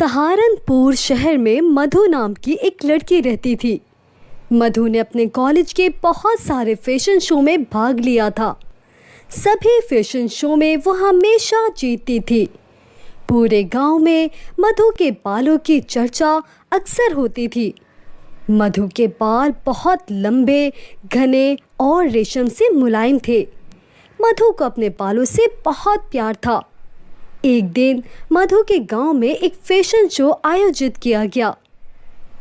सहारनपुर शहर में मधु नाम की एक लड़की रहती थी। मधु ने अपने कॉलेज के बहुत सारे फैशन शो में भाग लिया था। सभी फैशन शो में वो हमेशा जीतती थी। पूरे गांव में मधु के बालों की चर्चा अक्सर होती थी। मधु के बाल बहुत लंबे, घने और रेशम से मुलायम थे। मधु को अपने बालों से बहुत प्यार था। एक दिन मधु के गांव में एक फैशन शो आयोजित किया गया।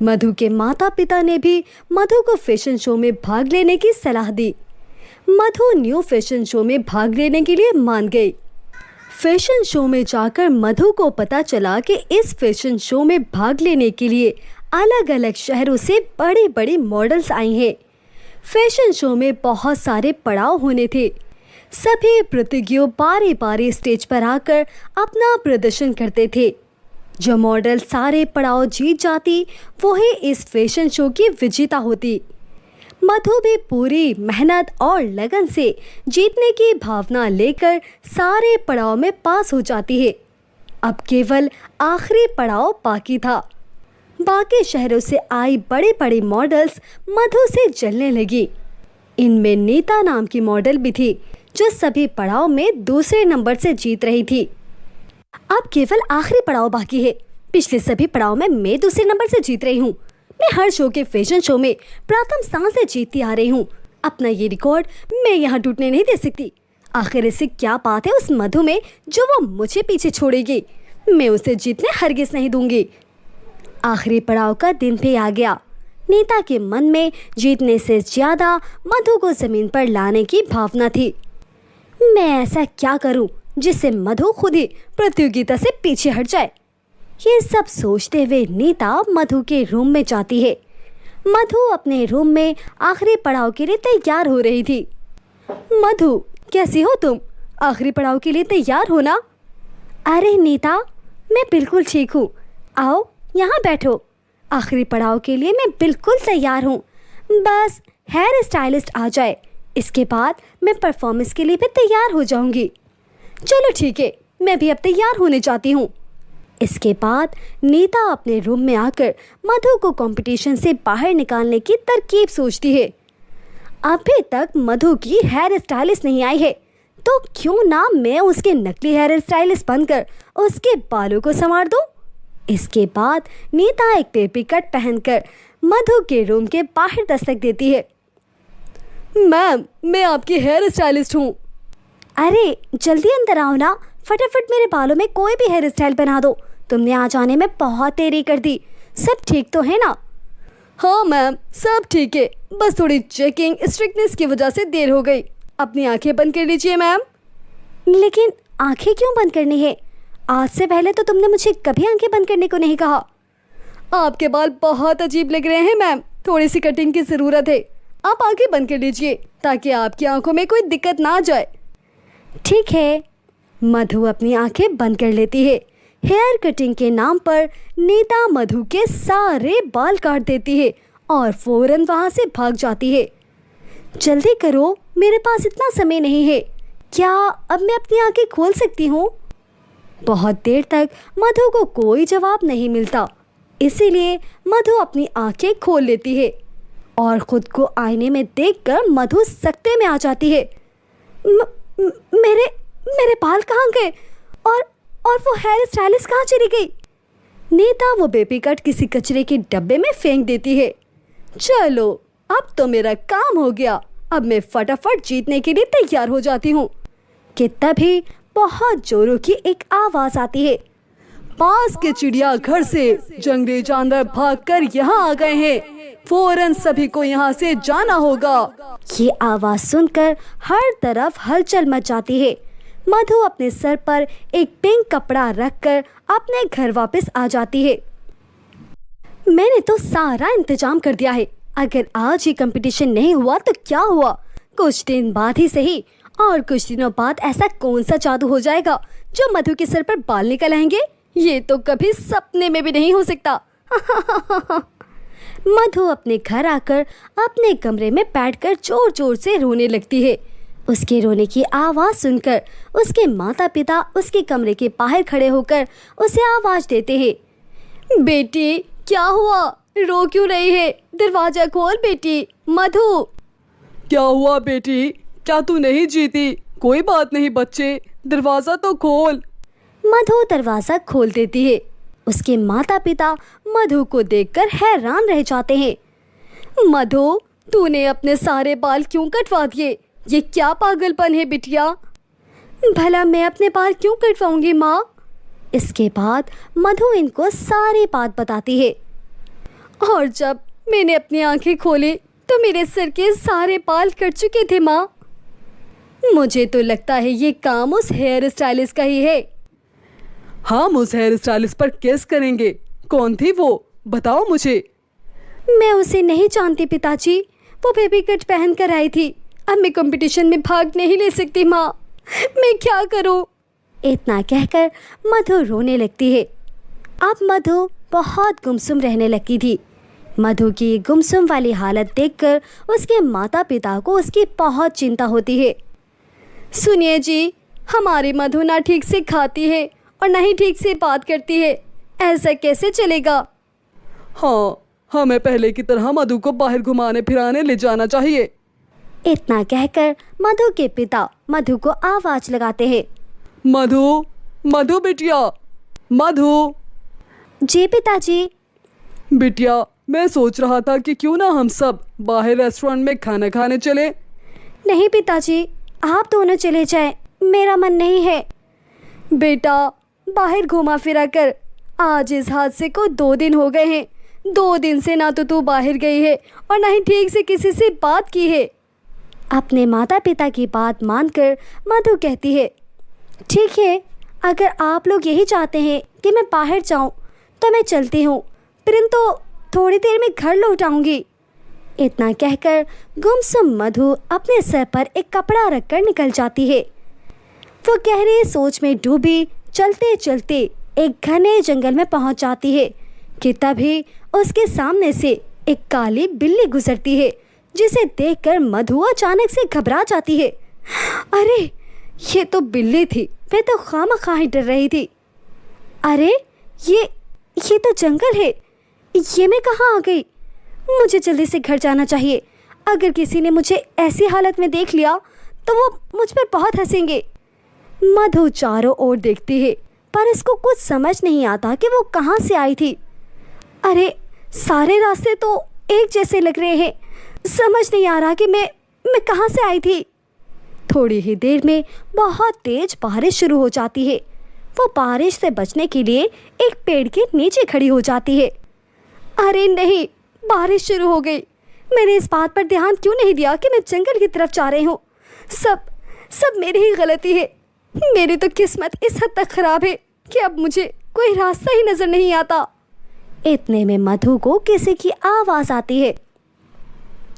मधु के माता पिता ने भी मधु को फैशन शो में भाग लेने की सलाह दी। मधु न्यू फैशन शो में भाग लेने के लिए मान गई। फैशन शो में जाकर मधु को पता चला कि इस फैशन शो में भाग लेने के लिए अलग अलग शहरों से बड़े बड़े मॉडल्स आई हैं। फैशन शो में बहुत सारे पड़ाव होने थे। सभी प्रतियोगी बारी बारी स्टेज पर आकर अपना प्रदर्शन करते थे। जो मॉडल सारे पड़ाव जीत जाती वही इस फैशन शो की विजेता होती। मधु भी पूरी मेहनत और लगन से जीतने की भावना लेकर सारे पड़ाव में पास हो जाती है। अब केवल आखिरी पड़ाव बाकी था। बाकी शहरों से आई बड़े बड़े मॉडल्स मधु से जलने लगी। इनमें नीता नाम की मॉडल भी थी जो सभी पड़ाव में दूसरे नंबर से जीत रही थी। अब केवल आखिरी पड़ाव बाकी है। पिछले सभी पड़ाव में मैं दूसरे नंबर से जीत रही हूँ। मैं हर शो के फैशन शो में प्रथम स्थान से जीतती आ रही हूँ। अपना ये रिकॉर्ड मैं यहाँ टूटने नहीं दे सकती। आखिर ऐसी क्या बात है उस मधु में जो वो मुझे पीछे छोड़ेगी। मैं उसे जीतने हरगिज नहीं दूंगी। आखिरी पड़ाव का दिन भी आ गया। नीता के मन में जीतने से ज्यादा मधु को जमीन पर लाने की भावना थी। मैं ऐसा क्या करूं जिससे मधु खुद ही प्रतियोगिता से पीछे हट जाए। ये सब सोचते हुए नीता मधु के रूम में जाती है। मधु अपने रूम में आखिरी पड़ाव के लिए तैयार हो रही थी। मधु, कैसी हो तुम? आखिरी पड़ाव के लिए तैयार हो ना? अरे नीता, मैं बिल्कुल ठीक हूँ। आओ यहाँ बैठो। आखिरी पड़ाव के लिए मैं बिल्कुल तैयार हूँ। बस हेयर स्टाइलिस्ट आ जाए, इसके बाद मैं परफॉर्मेंस के लिए भी तैयार हो जाऊंगी। चलो ठीक है, मैं भी अब तैयार होने जाती हूँ। इसके बाद नीता अपने रूम में आकर मधु को कंपटीशन से बाहर निकालने की तरकीब सोचती है। अभी तक मधु की हेयर स्टाइलिस्ट नहीं आई है, तो क्यों ना मैं उसके नकली हेयर स्टाइलिस्ट बनकर उसके बालों को संवार दूँ। इसके बाद नीता एक पेपी कट पहनकर मधु के रूम के बाहर दस्तक देती है। मैम, मैं आपकी हेयर स्टाइलिस्ट हूँ। अरे जल्दी अंदर आओ ना, फटाफट मेरे बालों में कोई भी हेयर स्टाइल बना दो। तुमने आ जाने में बहुत देरी कर दी। सब ठीक तो है ना? हाँ मैम, सब ठीक है, बस थोड़ी चेकिंग स्ट्रिक्टनेस की वजह से देर हो गई। अपनी आंखें बंद कर लीजिए मैम। लेकिन आंखें क्यों बंद करनी है? आज से पहले तो तुमने मुझे कभी आंखें बंद करने को नहीं कहा। आपके बाल बहुत अजीब लग रहे हैं मैम, थोड़ी सी कटिंग की ज़रूरत है। आप आंखें बंद कर लीजिए ताकि आपकी आंखों में कोई दिक्कत ना आ जाए। ठीक है। मधु अपनी आंखें बंद कर लेती है। हेयर कटिंग के नाम पर नीता मधु के सारे बाल काट देती है और फौरन वहाँ से भाग जाती है। जल्दी करो, मेरे पास इतना समय नहीं है। क्या अब मैं अपनी आंखें खोल सकती हूँ? बहुत देर तक मधु को कोई जवाब नहीं मिलता, इसीलिए मधु अपनी आंखें खोल लेती है और खुद को आईने में देखकर मधु सकते में आ जाती है। मेरे बाल कहाँ गए और वो हेयर स्टाइलिस्ट कहाँ चली गई? नीता वो बेबी कट किसी कचरे के डब्बे में फेंक देती है। चलो, अब तो मेरा काम हो गया। अब मैं फटाफट जीतने के लिए तैयार हो जाती हूँ कि तभी बहुत जोरों की एक आवाज़ आती है। पास के चिड़ियाघर से जंगली जानवर भागकर यहाँ आ गए हैं, फौरन सभी को यहाँ से जाना होगा। ये आवाज़ सुनकर हर तरफ हलचल मच जाती है। मधु अपने सर पर एक पिंक कपड़ा रखकर अपने घर वापस आ जाती है। मैंने तो सारा इंतजाम कर दिया है। अगर आज ही कंपटीशन नहीं हुआ तो क्या हुआ? कुछ दिन बाद ही सही, और कुछ दिनों बाद ऐसा कौन सा जादू हो जाएगा जो मधु के सर पर बाल निकल आएंगे? ये तो कभी सपने में भी नहीं हो सकता। मधु अपने घर आकर अपने कमरे में बैठकर जोर जोर से रोने लगती है। उसके रोने की आवाज़ सुनकर उसके माता पिता उसके कमरे के बाहर खड़े होकर उसे आवाज़ देते हैं। बेटी क्या हुआ, रो क्यों रही है? दरवाजा खोल बेटी। मधु। क्या हुआ बेटी, क्या तू नहीं जीती? कोई बात नहीं बच्चे, दरवाजा तो खोल। मधु दरवाजा खोल देती है। उसके माता पिता मधु को देखकर हैरान रह जाते हैं। मधु, तूने अपने सारे बाल क्यों कटवा दिए? ये क्या पागलपन है बिटिया? भला मैं अपने बाल क्यों कटवाऊंगी माँ? इसके बाद मधु इनको सारी बात बताती है। और जब मैंने अपनी आंखें खोली तो मेरे सर के सारे बाल कट चुके थे माँ। मुझे तो लगता है ये काम उस हेयर स्टाइलिस्ट का ही है। हम उस हेयर स्टाइलिस्ट पर केस करेंगे। कौन थी वो, बताओ मुझे। मैं उसे नहीं जानती पिताजी, वो बेबी कट पहन कर आई थी। अब मैं कंपटीशन में भाग नहीं ले सकती माँ, मैं क्या करूँ? इतना कहकर मधु रोने लगती है। अब मधु बहुत गुमसुम रहने लगी थी। मधु की गुमसुम वाली हालत देखकर उसके माता पिता को उसकी बहुत चिंता होती है। सुनिए जी, हमारी मधु ना ठीक से खाती है और ना ही ठीक से बात करती है, ऐसा कैसे चलेगा? हाँ, हमें पहले की तरह मधु को बाहर घुमाने फिराने ले जाना चाहिए। इतना कहकर मधु के पिता मधु को आवाज लगाते हैं। मधु, मधु बिटिया, मधु। जी पिताजी। बिटिया, मैं सोच रहा था कि क्यों ना हम सब बाहर रेस्टोरेंट में खाना खाने चले। नहीं पिताजी, आप दोनों चले जाएं, मेरा मन नहीं है। बेटा, बाहर घुमा फिरा कर। आज इस हादसे को 2 दिन हो गए हैं। 2 दिन से ना तो तू बाहर गई है और ना ही ठीक से किसी से बात की है। अपने माता पिता की बात मानकर मधु कहती है, ठीक है, अगर आप लोग यही चाहते हैं कि मैं बाहर जाऊं तो मैं चलती हूं, परंतु थोड़ी देर में घर लौट आऊंगी। इतना कहकर गुमसुम मधु अपने सर पर एक कपड़ा रखकर निकल जाती है। वो गहरी सोच में डूबी चलते चलते एक घने जंगल में पहुंच जाती है कि तभी उसके सामने से एक काली बिल्ली गुजरती है, जिसे देखकर मधु अचानक से घबरा जाती है। अरे, ये तो बिल्ली थी, मैं तो खामखा ही डर रही थी। अरे, ये तो जंगल है, ये मैं कहाँ आ गई? मुझे जल्दी से घर जाना चाहिए। अगर किसी ने मुझे ऐसी हालत में देख लिया तो वो मुझ पर बहुत हंसेंगे। मधु चारों ओर देखती है, पर इसको कुछ समझ नहीं आता कि वो कहाँ से आई थी। अरे, सारे रास्ते तो एक जैसे लग रहे हैं, समझ नहीं आ रहा कि मैं कहाँ से आई थी। थोड़ी ही देर में बहुत तेज बारिश शुरू हो जाती है। वो बारिश से बचने के लिए एक पेड़ के नीचे खड़ी हो जाती है। अरे नहीं, बारिश शुरू हो गई। मैंने इस बात पर ध्यान क्यों नहीं दिया कि मैं जंगल की तरफ जा रही हूँ। सब मेरी ही गलती है। मेरी तो किस्मत इस हद तक खराब है कि अब मुझे कोई रास्ता ही नजर नहीं आता। इतने में मधु को किसी की आवाज आती है।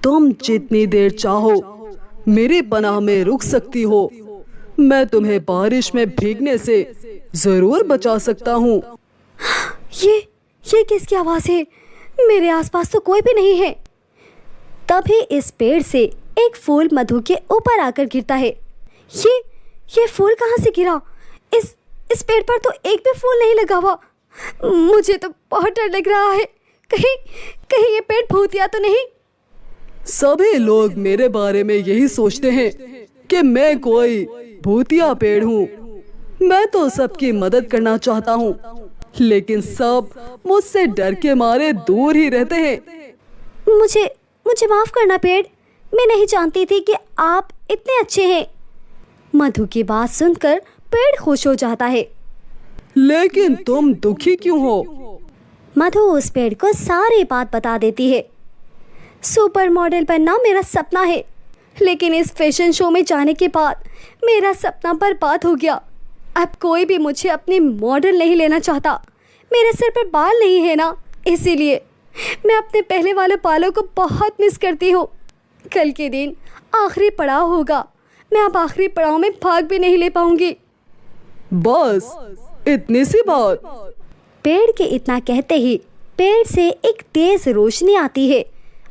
तुम जितनी देर चाहो मेरी पनाह में रुक सकती हो। मैं तुम्हें बारिश में भीगने से जरूर बचा सकता हूँ। ये किसकी आवाज है? मेरे आसपास तो कोई भी नहीं है। तभी इस पेड़ से एक फूल मधु के ऊपर आकर गिरता है। ये फूल कहाँ से गिरा? इस पेड़ पर तो एक भी फूल नहीं लगा हुआ। मुझे तो बहुत डर लग रहा है। कहीं ये पेड़ भूतिया तो नहीं? सभी लोग मेरे बारे में यही सोचते हैं कि मैं कोई भूतिया पेड़ हूँ। मैं तो सबकी मदद करना चाहता हूँ, लेकिन सब मुझसे डर के मारे दूर ही रहते हैं। मुझे माफ करना पेड़, मैं नहीं जानती थी कि आप इतने अच्छे हैं। मधु की बात सुनकर पेड़ खुश हो जाता है। लेकिन तुम दुखी क्यों हो? मधु उस पेड़ को सारी बात बता देती है। सुपर मॉडल बनना मेरा सपना है, लेकिन इस फैशन शो में जाने के बाद मेरा सपना बर्बाद हो गया। अब कोई भी मुझे अपनी मॉडल नहीं लेना चाहता। मेरे सिर पर बाल नहीं है ना, इसीलिए मैं अपने पहले वाले बालों को बहुत मिस करती हूँ। कल के दिन आखिरी पड़ाव होगा, मैं अब आखिरी पड़ाव में भाग भी नहीं ले पाऊंगी। बस इतनी सी बात? पेड़ के इतना कहते ही पेड़ से एक तेज रोशनी आती है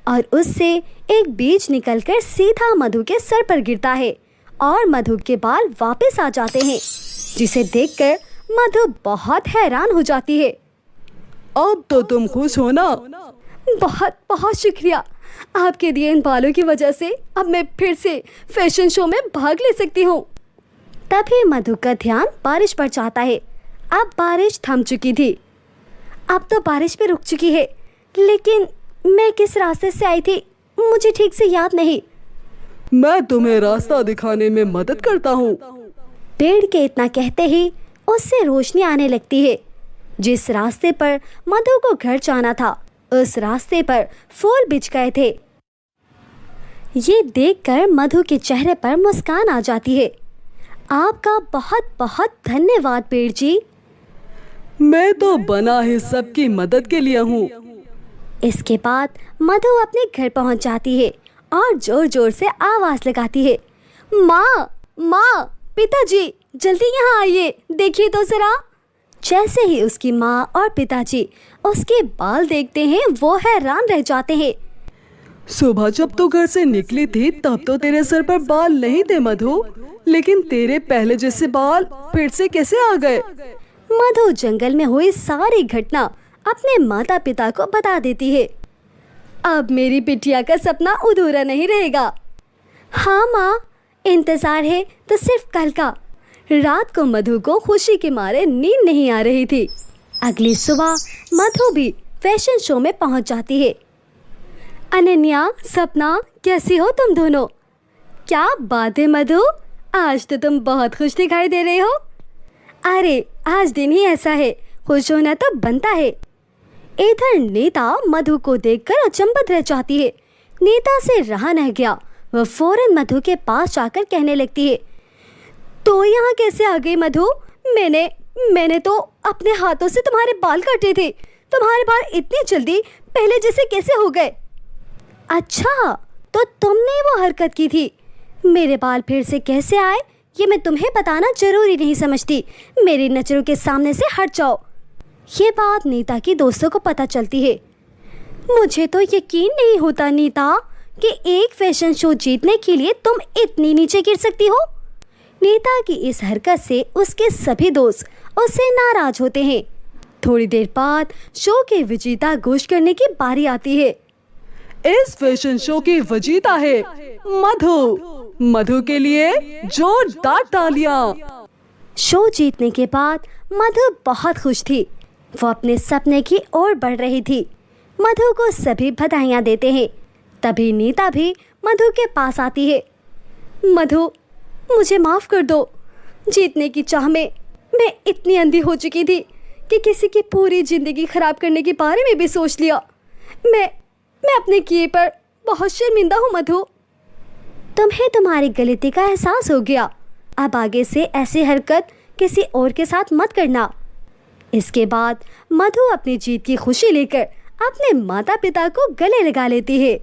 और उससे एक बीज निकलकर सीधा मधु के सर पर गिरता है और मधु के बाल वापस आ जाते हैं, जिसे देखकर मधु बहुत हैरान हो जाती है। अब तो तुम खुश हो ना? बहुत बहुत शुक्रिया, आपके दिए इन बालों की वजह से अब मैं फिर से फैशन शो में भाग ले सकती हूँ। तभी मधु का ध्यान बारिश पर जाता है। अब बारिश थम चुकी थी। अब तो बारिश भी रुक चुकी है, लेकिन मैं किस रास्ते से आई थी मुझे ठीक से याद नहीं। मैं तुम्हें रास्ता दिखाने में मदद करता हूँ। पेड़ के इतना कहते ही उससे रोशनी आने लगती है। जिस रास्ते पर मधु को घर जाना था, उस रास्ते पर फूल बिछ गए थे। ये देखकर मधु के चेहरे पर मुस्कान आ जाती है। आपका बहुत बहुत धन्यवाद पेड़ जी। मैं तो बना ही सबकी मदद के लिए हूँ। इसके बाद मधु अपने घर पहुंच जाती है और जोर जोर से आवाज लगाती है, माँ माँ, पिताजी जल्दी यहाँ आइए, देखिए तो जरा। जैसे ही उसकी माँ और पिताजी उसके बाल देखते हैं वो हैरान रह जाते हैं। सुबह जब तू घर से निकली थी तब तो तेरे सर पर बाल नहीं थे मधु, लेकिन तेरे पहले जैसे बाल फिर से कैसे आ गए? मधु जंगल में हुई सारी घटना अपने माता पिता को बता देती है। अब मेरी बिटिया का सपना अधूरा नहीं रहेगा। हाँ माँ, इंतजार है तो सिर्फ कल का। रात को मधु को खुशी के मारे नींद नहीं आ रही थी। अगली सुबह मधु भी फैशन शो में पहुंच जाती है। अनन्या, सपना, कैसी हो तुम दोनों? क्या बात है मधु, आज तो तुम बहुत खुश दिखाई दे रही हो। अरे आज दिन ही ऐसा है, खुश होना तो बनता है। इधर नीता मधु को देखकर अचंभित रह जाती है। नीता से रहा न गया, वह फौरन मधु के पास जाकर कहने लगती है, तो यहाँ कैसे आ गई मधु? मैंने तो अपने हाथों से तुम्हारे बाल काटे थे। तुम्हारे बाल इतनी जल्दी पहले जैसे कैसे हो गए? अच्छा, तो तुमने वो हरकत की थी। मेरे बाल फिर से कैसे आए ये मैं तुम्हें बताना जरूरी नहीं समझती। मेरी नज़रों के सामने से हट जाओ। ये बात नीता की दोस्तों को पता चलती है। मुझे तो यकीन नहीं होता नीता कि एक फैशन शो जीतने के लिए तुम इतनी नीचे गिर सकती हो। नीता की इस हरकत से उसके सभी दोस्त उससे नाराज होते हैं। थोड़ी देर बाद शो के विजेता घोषित करने की बारी आती है। इस फैशन शो की विजेता है मधु। मधु के लिए जोरदार तालियां। शो जीतने के बाद मधु बहुत खुश थी। वो अपने सपने की ओर बढ़ रही थी। मधु को सभी बधाइयाँ देते हैं। तभी नीता भी मधु के पास आती है। मधु, मुझे माफ़ कर दो। जीतने की चाह में मैं इतनी अंधी हो चुकी थी कि किसी की पूरी ज़िंदगी ख़राब करने के बारे में भी सोच लिया। मैं अपने किए पर बहुत शर्मिंदा हूँ मधु। तुम्हें तुम्हारी गलती का एहसास हो गया। अब आगे से ऐसी हरकत किसी और के साथ मत करना। इसके बाद मधु अपनी जीत की खुशी लेकर अपने माता पिता को गले लगा लेती है।